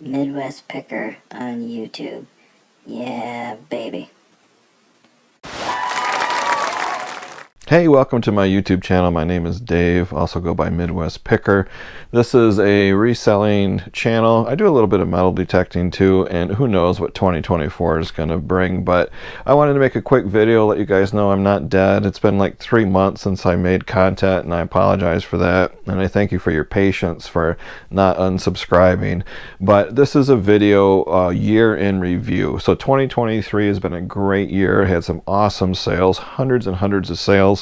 Midwest Picker on YouTube. Yeah, baby. Hey, welcome to my YouTube channel. My name is Dave, also go by Midwest Picker. This is a reselling channel. I do a little bit of metal detecting too, and who knows what 2024 is going to bring, but I wanted to make a quick video, let you guys know I'm not dead. It's been like 3 months since I made content, and I apologize for that, and I thank you for your patience for not unsubscribing. But this is a video year in review. So 2023 has been a great year. It had some awesome sales, hundreds and hundreds of sales.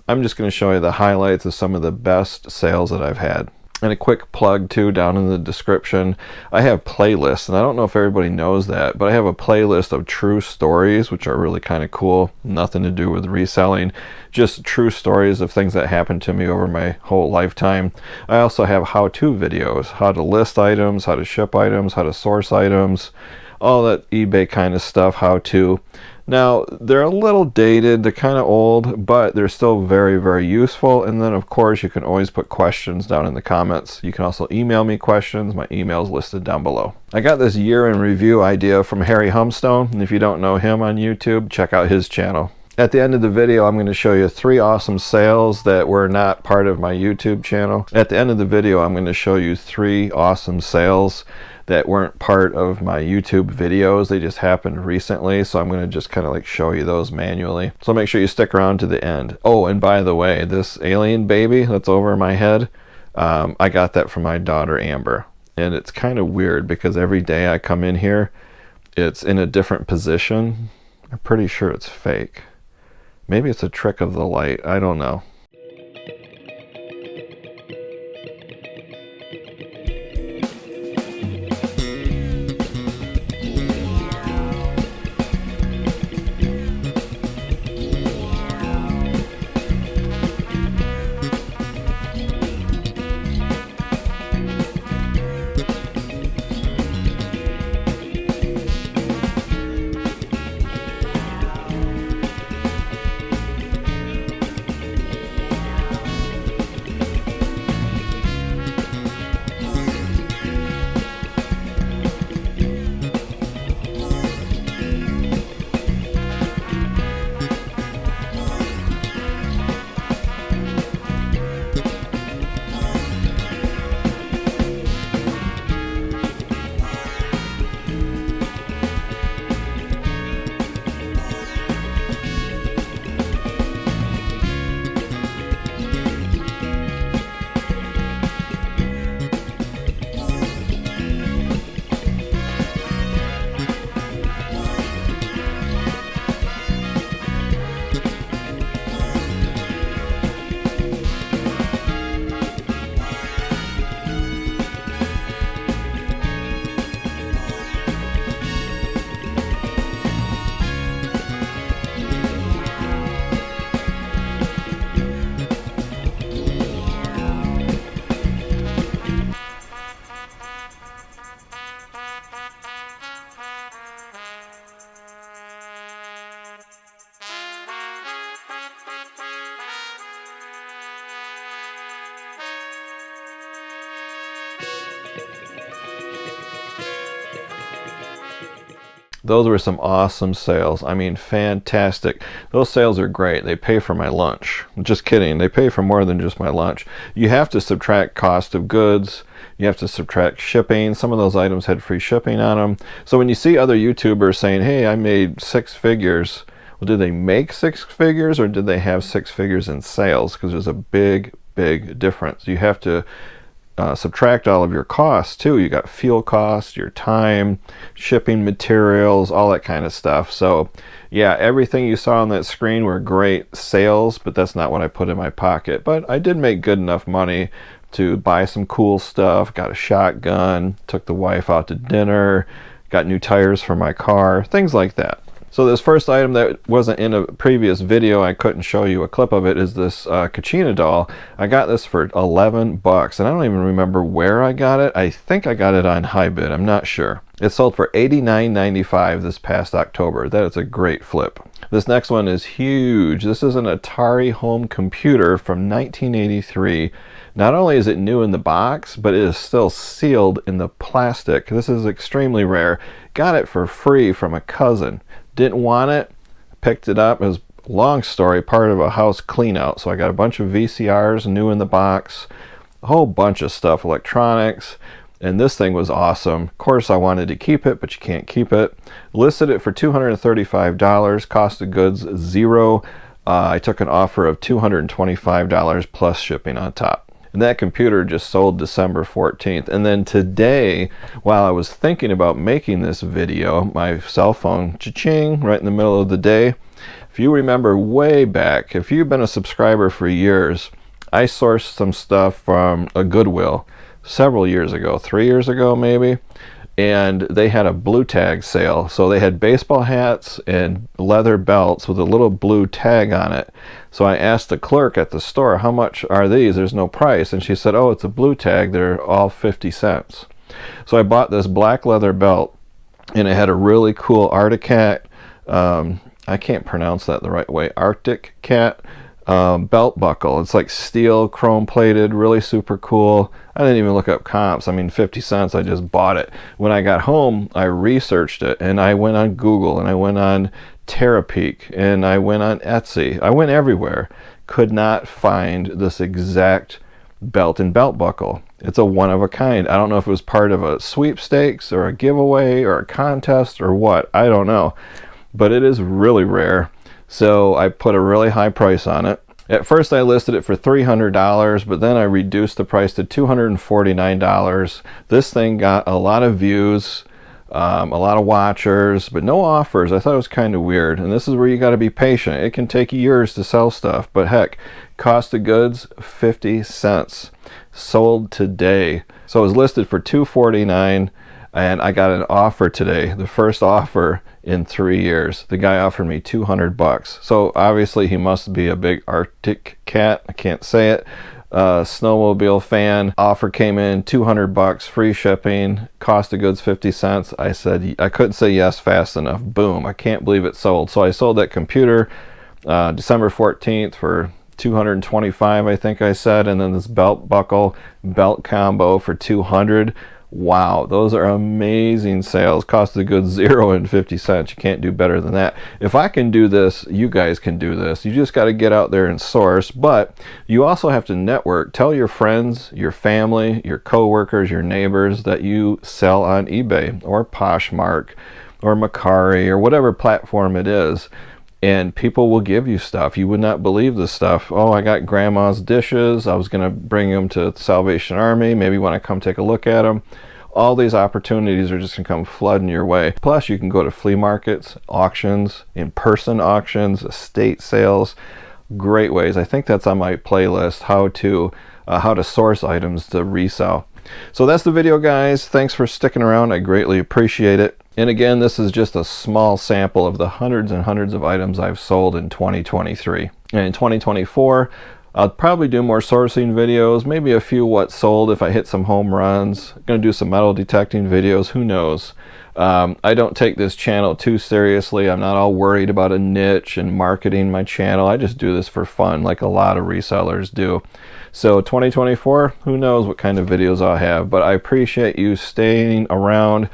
I'm just going to show you the highlights of some of the best sales that I've had. And a quick plug too, down in the description, I have playlists, and I don't know if everybody knows that, but I have a playlist of true stories, which are really kind of cool. Nothing to do with reselling, just true stories of things that happened to me over my whole lifetime. I also have how-to videos, how to list items, how to ship items, how to source items, all that eBay kind of stuff, how to. Now, they're a little dated, they're kind of old, but they're still very, very useful. And then, of course, you can always put questions down in the comments. You can also email me questions. My email is listed down below. I got this year in review idea from Harry Humstone, and if you don't know him on YouTube, check out his channel. At the end of the video, I'm going to show you 3 awesome sales that were not part of my YouTube channel. At the end of the video, I'm going to show you 3 awesome sales that weren't part of my YouTube videos. They just happened recently, so I'm going to just kind of like show you those manually. So make sure you stick around to the end. Oh, and by the way, this alien baby that's over my head, I got that from my daughter Amber. And it's kind of weird because every day I come in here, it's in a different position. I'm pretty sure it's fake. Maybe it's a trick of the light. I don't know. Those were some awesome sales. I mean, fantastic. Those sales are great. They pay for my lunch. Just kidding. They pay for more than just my lunch. You have to subtract cost of goods. You have to subtract shipping. Some of those items had free shipping on them. So when you see other YouTubers saying, hey, I made 6 figures, well, did they make 6 figures or did they have 6 figures in sales? Because there's a big, big difference. You have to subtract all of your costs too. You got fuel costs, your time, shipping materials, all that kind of stuff. So yeah, everything you saw on that screen were great sales, but that's not what I put in my pocket. But I did make good enough money to buy some cool stuff, got a shotgun, took the wife out to dinner, got new tires for my car, things like that. So this first item that wasn't in a previous video, I couldn't show you a clip of it, is this Kachina doll. I got this for 11 bucks, and I don't even remember where I got it. I think I got it on HiBid, I'm not sure. It sold for $89.95 this past October. That is a great flip. This next one is huge. This is an Atari home computer from 1983. Not only is it new in the box, but it is still sealed in the plastic. This is extremely rare. Got it for free from a cousin. Didn't want it, picked it up. It was a long story, part of a house clean out. So I got a bunch of VCRs new in the box, a whole bunch of stuff, electronics. And this thing was awesome. Of course, I wanted to keep it, but you can't keep it. Listed it for $235. Cost of goods, $0. I took an offer of $225 plus shipping on top. And that computer just sold December 14th. And then today, while I was thinking about making this video, my cell phone, cha-ching, right in the middle of the day. If you remember way back, if you've been a subscriber for years, I sourced some stuff from a Goodwill several years ago, 3 years ago maybe, and they had a blue tag sale. So they had baseball hats and leather belts with a little blue tag on it. So I asked the clerk at the store, how much are these? There's no price. And she said, oh, it's a blue tag. They're all 50 cents. So I bought this black leather belt, and it had a really cool Arctic cat, I can't pronounce that the right way, Arctic cat belt buckle. It's like steel, chrome plated, really super cool. I didn't even look up comps. I mean, 50 cents, I just bought it. When I got home, I researched it, and I went on Google, and I went on Terapeak, and I went on Etsy. I went everywhere. Could not find this exact belt and belt buckle. It's a one of a kind. I don't know if it was part of a sweepstakes or a giveaway or a contest or what. I don't know. But it is really rare. So I put a really high price on it. At first I listed it for $300, but then I reduced the price to $249. This thing got a lot of views, a lot of watchers, but no offers. I thought it was kind of weird. And this is where you got to be patient. It can take years to sell stuff, but heck, cost of goods, 50 cents. Sold today. So it was listed for $249, and I got an offer today, the first offer in 3 years. The guy offered me $200. So obviously he must be a big Arctic cat. I can't say it. Snowmobile fan. Offer came in, $200, free shipping, cost of goods 50 cents. I said I couldn't say yes fast enough. Boom, I can't believe it sold. So I sold that computer December 14th for $225, I think I said, and then this belt buckle belt combo for $200. Wow, those are amazing sales. Cost of goods, $0 and 50 cents. You can't do better than that. If I can do this, you guys can do this. You just got to get out there and source, but you also have to network. Tell your friends, your family, your coworkers, your neighbors that you sell on eBay or Poshmark or Mercari or whatever platform it is. And people will give you stuff. You would not believe this stuff. Oh, I got grandma's dishes. I was going to bring them to the Salvation Army. Maybe when I come take a look at them. All these opportunities are just going to come flooding your way. Plus, you can go to flea markets, auctions, in-person auctions, estate sales. Great ways. I think that's on my playlist, how to source items to resell. So that's the video, guys. Thanks for sticking around. I greatly appreciate it. And again, this is just a small sample of the hundreds and hundreds of items I've sold in 2023. And in 2024, I'll probably do more sourcing videos, maybe a few what sold if I hit some home runs. I'm going to do some metal detecting videos, who knows. I don't take this channel too seriously. I'm not all worried about a niche and marketing my channel. I just do this for fun like a lot of resellers do. So 2024, who knows what kind of videos I'll have, but I appreciate you staying around.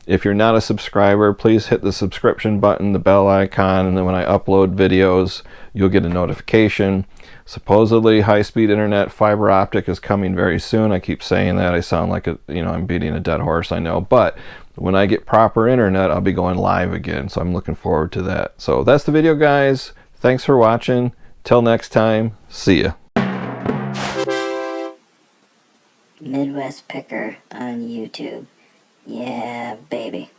If you're not a subscriber, please hit the subscription button, the bell icon, and then when I upload videos, you'll get a notification. Supposedly high-speed internet fiber optic is coming very soon. I keep saying that. I sound like I'm beating a dead horse, I know, but when I get proper internet, I'll be going live again, so I'm looking forward to that. So that's the video, guys. Thanks for watching. Till next time, see ya. Midwest Picker on YouTube. Yeah, baby.